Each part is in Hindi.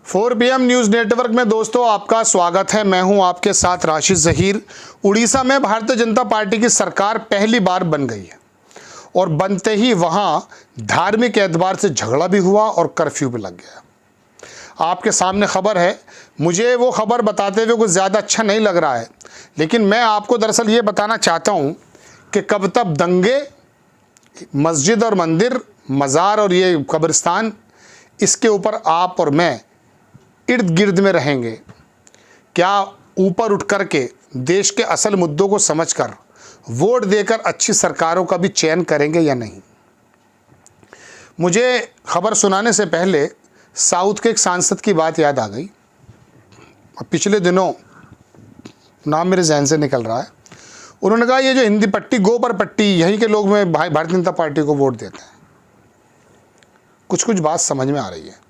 4 PM न्यूज़ नेटवर्क में दोस्तों आपका स्वागत है। मैं हूं आपके साथ राशिद ज़हीर। उड़ीसा में भारतीय जनता पार्टी की सरकार पहली बार बन गई है और बनते ही वहां धार्मिक एतबार से झगड़ा भी हुआ और कर्फ्यू भी लग गया। आपके सामने खबर है। मुझे वो खबर बताते हुए कुछ ज़्यादा अच्छा नहीं लग रहा है, लेकिन मैं आपको दरअसल ये बताना चाहता हूँ कि कब तक दंगे, मस्जिद और मंदिर, मज़ार और ये कब्रिस्तान, इसके ऊपर आप और मैं इर्द गिर्द में रहेंगे। क्या ऊपर उठ कर के देश के असल मुद्दों को समझकर वोट देकर अच्छी सरकारों का भी चयन करेंगे या नहीं? मुझे खबर सुनाने से पहले साउथ के एक सांसद की बात याद आ गई। पिछले दिनों नाम मेरे जहन से निकल रहा है। उन्होंने कहा ये जो हिंदी पट्टी, गोबर पट्टी, यहीं के लोग में भारतीय जनता पार्टी को वोट देते हैं। कुछ कुछ बात समझ में आ रही है।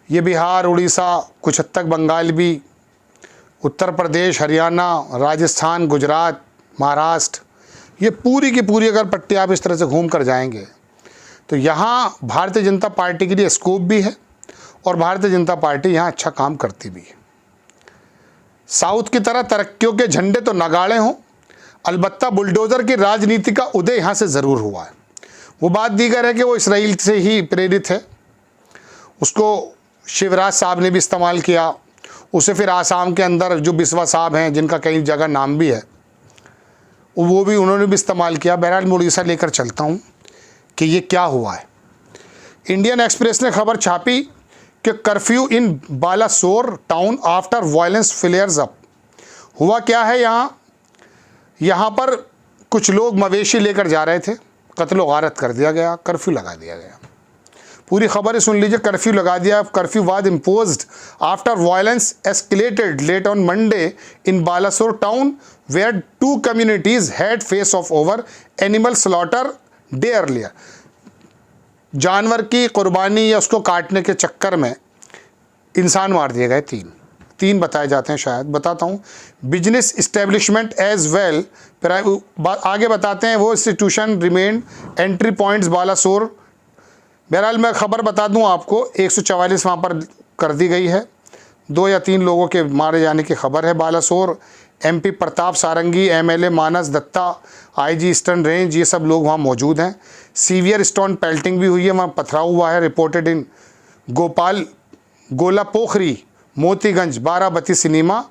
ये बिहार, उड़ीसा, कुछ हद तक बंगाल भी, उत्तर प्रदेश, हरियाणा, राजस्थान, गुजरात, महाराष्ट्र, ये पूरी की पूरी अगर पट्टी आप इस तरह से घूम कर जाएंगे तो यहाँ भारतीय जनता पार्टी के लिए स्कोप भी है और भारतीय जनता पार्टी यहाँ अच्छा काम करती भी है। साउथ की तरह तरक्कियों के झंडे तो नगाड़े हों, अलबत्ता बुलडोज़र की राजनीति का उदय यहाँ से ज़रूर हुआ है। वो बात दीगर है कि वो इसराइल से ही प्रेरित है। उसको शिवराज साहब ने भी इस्तेमाल किया, उसे फिर आसाम के अंदर जो बिस्वा साहब हैं, जिनका कई जगह नाम भी है, वो भी उन्होंने भी इस्तेमाल किया। बहरहाल मैं उड़ीसा लेकर चलता हूँ कि ये क्या हुआ है। इंडियन एक्सप्रेस ने खबर छापी कि कर्फ्यू इन Balasore town after violence फ्लेयर्स up. हुआ क्या है यहाँ पर कुछ लोग मवेशी लेकर जा रहे थे, कत्लो गारत कर दिया गया, कर्फ्यू लगा दिया गया। पूरी खबर ही सुन लीजिए। कर्फ्यू लगा दिया। Curfew was imposed after violence escalated late on Monday in Balasore town where 2 communities had face off over animal slaughter day earlier. जानवर की कुर्बानी या उसको काटने के चक्कर में इंसान मार दिए गए। तीन बताए जाते हैं, शायद बताता हूँ। बिजनेस इस्टेब्लिशमेंट एज वेल, आगे बताते हैं वो institution remain entry points Balasore. बहरहाल मैं खबर बता दूं आपको, 144 वहाँ पर कर दी गई है। 2 या 3 लोगों के मारे जाने की खबर है। बालासोर MP प्रताप सारंगी, MLA मानस दत्ता, IG ईस्टर्न रेंज, ये सब लोग वहाँ मौजूद हैं। सीवियर स्टोन पेल्टिंग भी हुई है, वहाँ पथराव हुआ है। रिपोर्टेड इन गोपाल गोला पोखरी, मोतीगंज, बाराबती सिनेमा।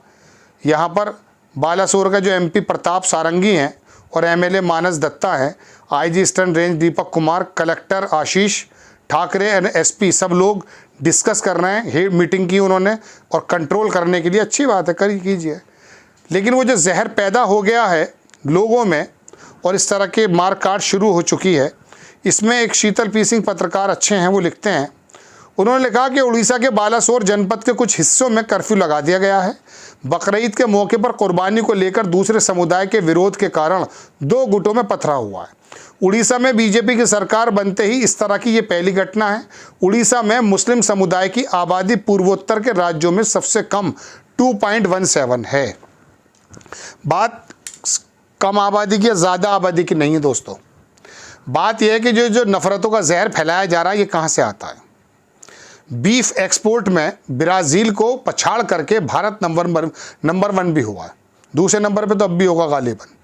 यहाँ पर बालासोर का जो MP प्रताप सारंगी हैं और MLA मानस दत्ता हैं, IG eastern range Deepak Kumar, collector Ashish Thackeray and SP, सब लोग डिस्कस कर रहे हैं। मीटिंग की उन्होंने और कंट्रोल करने के लिए। अच्छी बात है, कीजिए। लेकिन वो जो जहर पैदा हो गया है लोगों में और इस तरह के मार काट शुरू हो चुकी है, इसमें एक शीतल पी सिंह पत्रकार अच्छे हैं, वो लिखते हैं। उन्होंने लिखा कि उड़ीसा के बालासोर जनपद के कुछ हिस्सों में कर्फ्यू लगा दिया गया है। बकरीद के मौके पर कुर्बानी को लेकर दूसरे समुदाय के विरोध के कारण 2 गुटों में पथराव हुआ है। उड़ीसा में बीजेपी की सरकार बनते ही इस तरह की ये पहली घटना है। उड़ीसा में मुस्लिम समुदाय की आबादी पूर्वोत्तर के राज्यों में सबसे कम 2.17 है। बात कम आबादी की या ज़्यादा आबादी की नहीं है दोस्तों। बात यह है कि जो नफ़रतों का जहर फैलाया जा रहा है, ये कहाँ से आता है। बीफ एक्सपोर्ट में ब्राज़ील को पछाड़ करके भारत नंबर 1 भी हुआ है। दूसरे नंबर पे तो अब भी होगा गालिबन।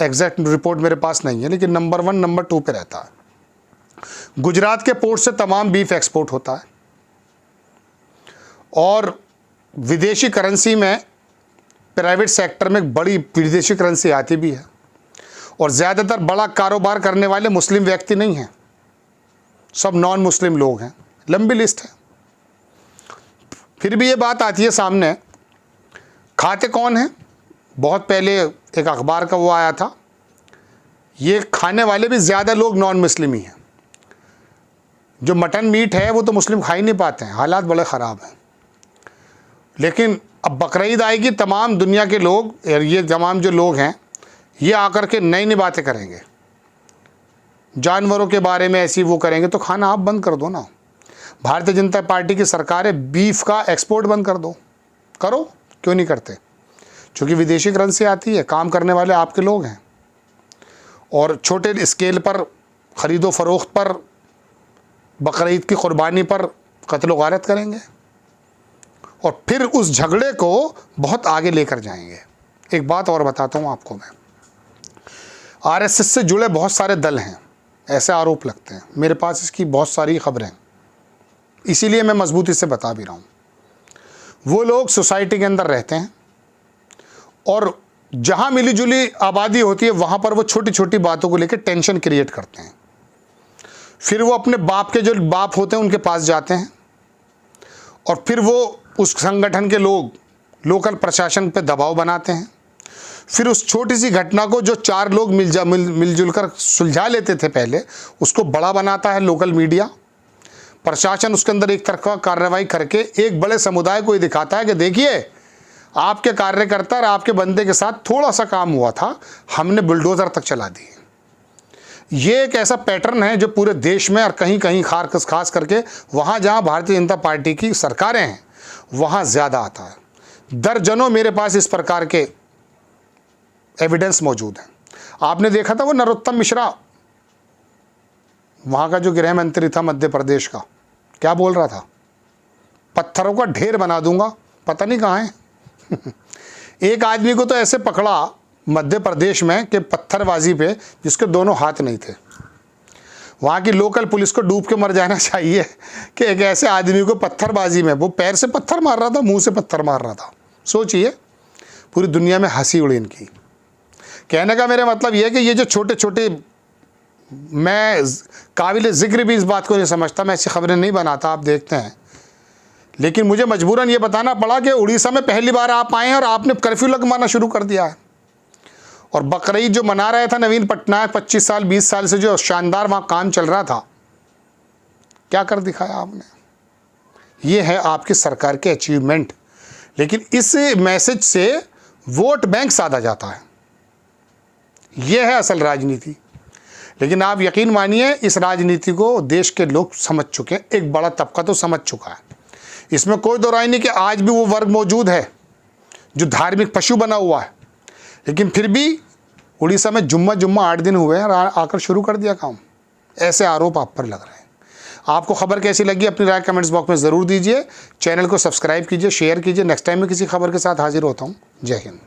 एग्जैक्ट रिपोर्ट मेरे पास नहीं है, लेकिन नंबर 1, नंबर 2 पे रहता है। गुजरात के पोर्ट से तमाम बीफ एक्सपोर्ट होता है और विदेशी करेंसी में प्राइवेट सेक्टर में बड़ी विदेशी करेंसी आती भी है और ज़्यादातर बड़ा कारोबार करने वाले मुस्लिम व्यक्ति नहीं हैं, सब नॉन मुस्लिम लोग हैं। लंबी लिस्ट है। फिर भी ये बात आती है सामने, खाते कौन हैं? बहुत पहले एक अखबार का वो आया था, ये खाने वाले भी ज़्यादा लोग नॉन मुस्लिम ही हैं। जो मटन मीट है वो तो मुस्लिम खा ही नहीं पाते हैं, हालात बड़े ख़राब हैं। लेकिन अब बकरीद आएगी, तमाम दुनिया के लोग, ये तमाम जो लोग हैं, ये आकर के नई नई बातें करेंगे, जानवरों के बारे में ऐसी वो करेंगे, तो खाना आप बंद कर दो ना। भारतीय जनता पार्टी की सरकार है, बीफ का एक्सपोर्ट बंद कर दो। करो, क्यों नहीं करते? क्योंकि विदेशी करेंसी आती है, काम करने वाले आपके लोग हैं और छोटे स्केल पर ख़रीदो फरोख्त पर, बकरीद की कुर्बानी पर कत्ल गारत करेंगे। और फिर उस झगड़े को बहुत आगे लेकर जाएंगे। एक बात और बताता हूँ आपको मैं, आरएसएस से जुड़े बहुत सारे दल हैं, ऐसे आरोप लगते हैं। मेरे पास इसकी बहुत सारी खबरें, इसीलिए मैं मजबूती से बता भी रहा हूँ। वो लोग सोसाइटी के अंदर रहते हैं और जहाँ मिली जुली आबादी होती है वहाँ पर वो छोटी छोटी बातों को लेकर टेंशन क्रिएट करते हैं। फिर वो अपने बाप के जो बाप होते हैं उनके पास जाते हैं और फिर वो उस संगठन के लोग लोकल प्रशासन पे दबाव बनाते हैं। फिर उस छोटी सी घटना को जो 4 लोग मिलजुल कर सुलझा लेते थे पहले, उसको बड़ा बनाता है लोकल मीडिया। प्रशासन उसके अंदर एक तरफा कार्रवाई करके एक बड़े समुदाय को ये दिखाता है कि देखिए, आपके कार्यकर्ता और आपके बंदे के साथ थोड़ा सा काम हुआ था, हमने बुलडोज़र तक चला दिए। ये एक ऐसा पैटर्न है जो पूरे देश में और कहीं कहीं खास करके वहाँ जहाँ भारतीय जनता पार्टी की सरकारें हैं वहाँ ज़्यादा आता है। दर्जनों मेरे पास इस प्रकार के एविडेंस मौजूद हैं। आपने देखा था वो नरोत्तम मिश्रा, वहाँ का जो गृह मंत्री था मध्य प्रदेश का, क्या बोल रहा था? पत्थरों का ढेर बना दूंगा, पता नहीं कहाँ है। एक आदमी को तो ऐसे पकड़ा मध्य प्रदेश में कि पत्थरबाजी पे, जिसके दोनों हाथ नहीं थे। वहाँ की लोकल पुलिस को डूब के मर जाना चाहिए कि एक ऐसे आदमी को पत्थरबाजी में, वो पैर से पत्थर मार रहा था, मुंह से पत्थर मार रहा था। सोचिए, पूरी दुनिया में हंसी उड़ी इनकी। कहने का मेरा मतलब ये है कि ये जो छोटे छोटे, मैं काबिल ज़िक्र भी इस बात को नहीं समझता, मैं ऐसी खबरें नहीं बनाता, आप देखते हैं, लेकिन मुझे मजबूरन ये बताना पड़ा कि उड़ीसा में पहली बार आप आए हैं और आपने कर्फ्यू लगवाना शुरू कर दिया है। और बकरीद जो मना रहा था नवीन पटनायक, 25 साल 20 साल से जो शानदार वहाँ काम चल रहा था, क्या कर दिखाया आपने? ये है आपकी सरकार के अचीवमेंट। लेकिन इस मैसेज से वोट बैंक साधा जाता है, ये है असल राजनीति। लेकिन आप यकीन मानिए, इस राजनीति को देश के लोग समझ चुके हैं, एक बड़ा तबका तो समझ चुका है। इसमें कोई दो राय नहीं कि आज भी वो वर्ग मौजूद है जो धार्मिक पशु बना हुआ है, लेकिन फिर भी उड़ीसा में जुम्मा 8 दिन हुए हैं और आकर शुरू कर दिया काम। ऐसे आरोप आप पर लग रहे हैं। आपको खबर कैसी लगी अपनी राय कमेंट्स बॉक्स में ज़रूर दीजिए। चैनल को सब्सक्राइब कीजिए, शेयर कीजिए। नेक्स्ट टाइम में किसी खबर के साथ हाजिर होता हूँ। जय हिंद।